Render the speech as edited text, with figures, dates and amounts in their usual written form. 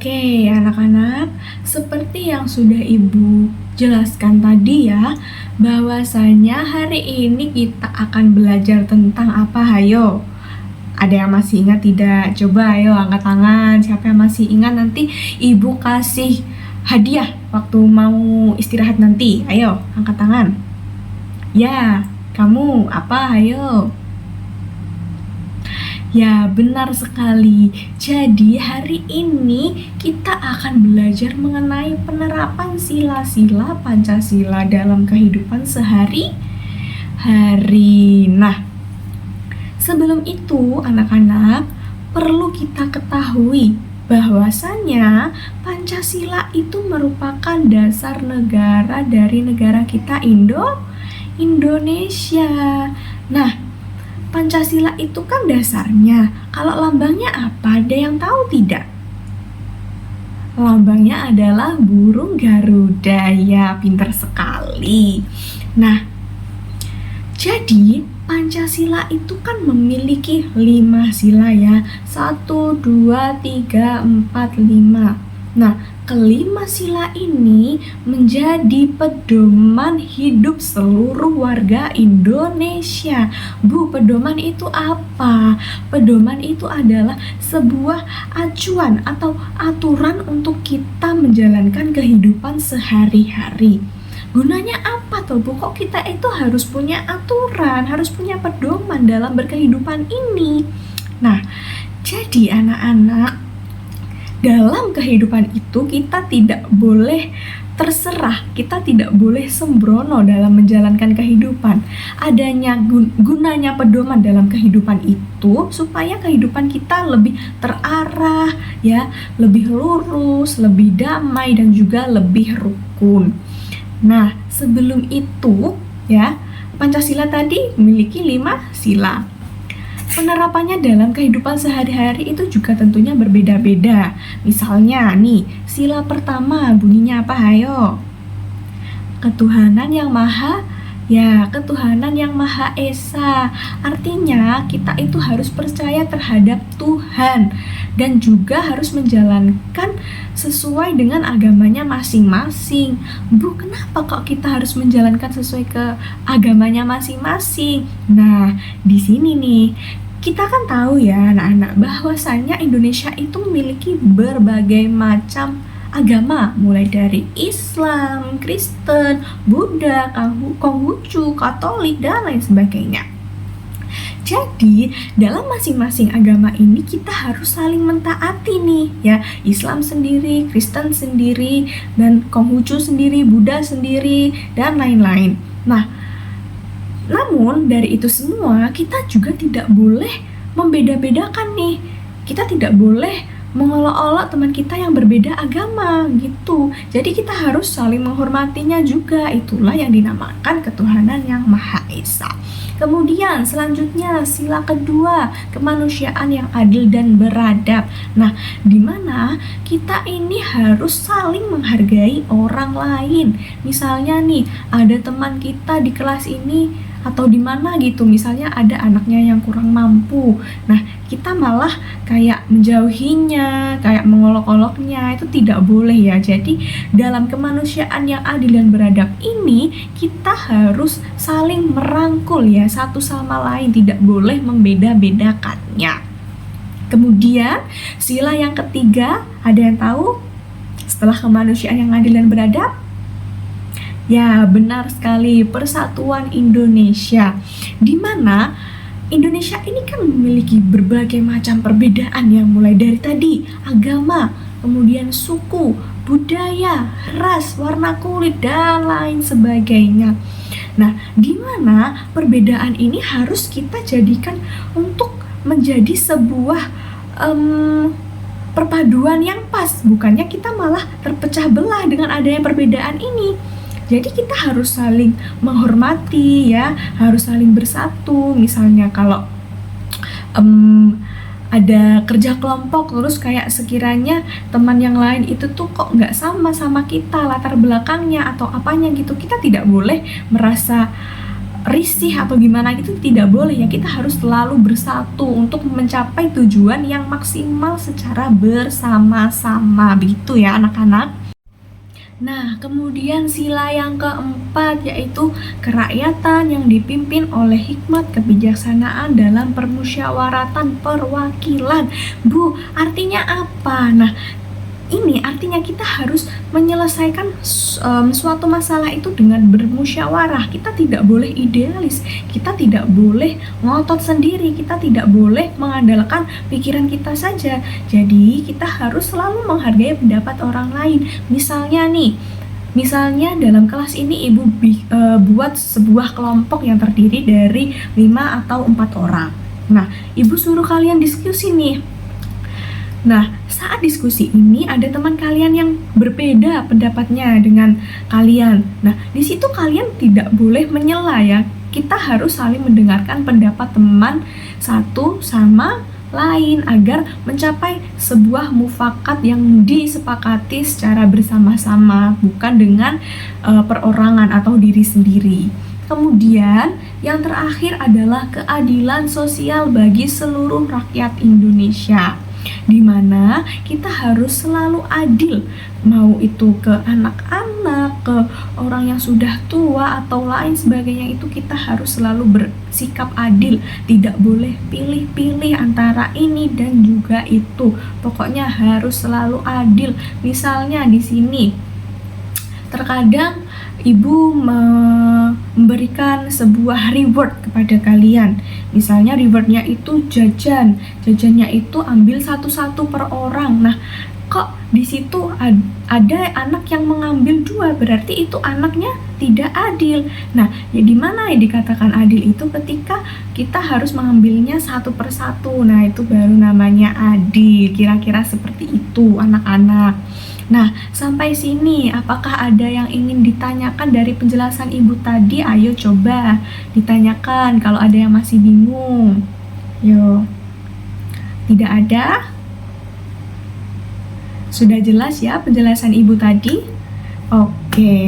Oke, anak-anak, seperti yang sudah Ibu jelaskan tadi ya, bahwasanya hari ini kita akan belajar tentang apa, hayo? Ada yang masih ingat tidak? Coba ayo angkat tangan, siapa yang masih ingat, nanti Ibu kasih hadiah waktu mau istirahat nanti. Ayo, angkat tangan. Ya, kamu apa, hayo? Ya, benar sekali. Jadi, hari ini kita akan belajar mengenai penerapan sila-sila Pancasila dalam kehidupan sehari-hari. Nah, sebelum itu, anak-anak, perlu kita ketahui bahwasanya Pancasila itu merupakan dasar negara dari negara kita Indonesia. Nah, Pancasila itu kan dasarnya. Kalau lambangnya apa? Ada yang tahu tidak? Lambangnya adalah burung Garuda. Ya, pintar sekali. Nah, jadi Pancasila itu kan memiliki 5 sila ya. 1, 2, 3, 4, 5. Nah, kelima sila ini menjadi pedoman hidup seluruh warga Indonesia. Bu, pedoman itu apa? Pedoman itu adalah sebuah acuan atau aturan untuk kita menjalankan kehidupan sehari-hari. Gunanya apa tuh, Bu? Kok kita itu harus punya aturan, harus punya pedoman dalam berkehidupan ini? Nah, jadi anak-anak, dalam kehidupan itu kita tidak boleh terserah, kita tidak boleh sembrono dalam menjalankan kehidupan. Adanya gunanya pedoman dalam kehidupan itu supaya kehidupan kita lebih terarah, ya, lebih lurus, lebih damai dan juga lebih rukun. Nah, sebelum itu, ya, Pancasila tadi memiliki 5 sila. Penerapannya dalam kehidupan sehari-hari itu juga tentunya berbeda-beda. Misalnya nih, sila pertama bunyinya apa, hayo? Ketuhanan yang Maha Esa. Artinya kita itu harus percaya terhadap Tuhan dan juga harus menjalankan sesuai dengan agamanya masing-masing. Bu, kenapa kok kita harus menjalankan sesuai ke agamanya masing-masing? Nah, di sini nih kita kan tahu ya anak-anak bahwasanya Indonesia itu memiliki berbagai macam agama, mulai dari Islam, Kristen, Buddha, Konghucu, Katolik, dan lain sebagainya. Jadi, dalam masing-masing agama ini kita harus saling mentaati nih, ya. Islam sendiri, Kristen sendiri, dan Konghucu sendiri, Buddha sendiri, dan lain-lain. Nah, namun dari itu semua kita juga tidak boleh membeda-bedakan nih. Kita tidak boleh mengolok-olok teman kita yang berbeda agama gitu. Jadi kita harus saling menghormatinya juga. Itulah yang dinamakan ketuhanan yang Maha Esa. Kemudian selanjutnya sila kedua, kemanusiaan yang adil dan beradab. Nah, di mana kita ini harus saling menghargai orang lain. Misalnya nih, ada teman kita di kelas ini atau di mana gitu, misalnya ada anaknya yang kurang mampu. Nah, kita malah kayak menjauhinya, kayak mengolok-oloknya, itu tidak boleh ya. Jadi, dalam kemanusiaan yang adil dan beradab ini, kita harus saling merangkul ya, satu sama lain, tidak boleh membeda-bedakannya. Kemudian, sila yang ketiga, ada yang tahu? Setelah kemanusiaan yang adil dan beradab, ya, benar sekali, Persatuan Indonesia. Di mana Indonesia ini kan memiliki berbagai macam perbedaan yang mulai dari tadi agama, kemudian suku, budaya, ras, warna kulit, dan lain sebagainya. Nah, di mana perbedaan ini harus kita jadikan untuk menjadi sebuah perpaduan yang pas, bukannya kita malah terpecah belah dengan adanya perbedaan ini. Jadi kita harus saling menghormati ya, harus saling bersatu. Misalnya kalau ada kerja kelompok, terus kayak sekiranya teman yang lain itu tuh kok nggak sama kita latar belakangnya atau apanya gitu, kita tidak boleh merasa risih atau gimana gitu, tidak boleh ya. Kita harus selalu bersatu untuk mencapai tujuan yang maksimal secara bersama-sama, begitu ya anak-anak. Nah, kemudian sila yang keempat yaitu kerakyatan yang dipimpin oleh hikmat kebijaksanaan dalam permusyawaratan perwakilan. Bu, artinya apa? Nah, ini artinya kita harus menyelesaikan suatu masalah itu dengan bermusyawarah. Kita tidak boleh idealis, kita tidak boleh ngotot sendiri, kita tidak boleh mengandalkan pikiran kita saja. Jadi kita harus selalu menghargai pendapat orang lain. Misalnya dalam kelas ini ibu buat sebuah kelompok yang terdiri dari 5 atau 4 orang. Nah, ibu suruh kalian diskusi nih. Nah, saat diskusi ini ada teman kalian yang berbeda pendapatnya dengan kalian. Nah, di situ kalian tidak boleh menyela ya. Kita harus saling mendengarkan pendapat teman satu sama lain agar mencapai sebuah mufakat yang disepakati secara bersama-sama, bukan dengan perorangan atau diri sendiri. Kemudian, yang terakhir adalah keadilan sosial bagi seluruh rakyat Indonesia, di mana kita harus selalu adil, mau itu ke anak-anak, ke orang yang sudah tua atau lain sebagainya, itu kita harus selalu bersikap adil, tidak boleh pilih-pilih antara ini dan juga itu. Pokoknya harus selalu adil. Misalnya di sini terkadang ibu memberikan sebuah reward kepada kalian. Misalnya rewardnya itu jajannya itu ambil satu-satu per orang. Nah, kok di situ ada anak yang mengambil 2, berarti itu anaknya tidak adil. Nah, ya di mana ya dikatakan adil itu ketika kita harus mengambilnya satu per satu. Nah, itu baru namanya adil. Kira-kira seperti itu anak-anak. Nah, sampai sini apakah ada yang ingin ditanyakan dari penjelasan ibu tadi? Ayo coba ditanyakan kalau ada yang masih bingung. Yo. Tidak ada? Sudah jelas ya penjelasan ibu tadi? Oke.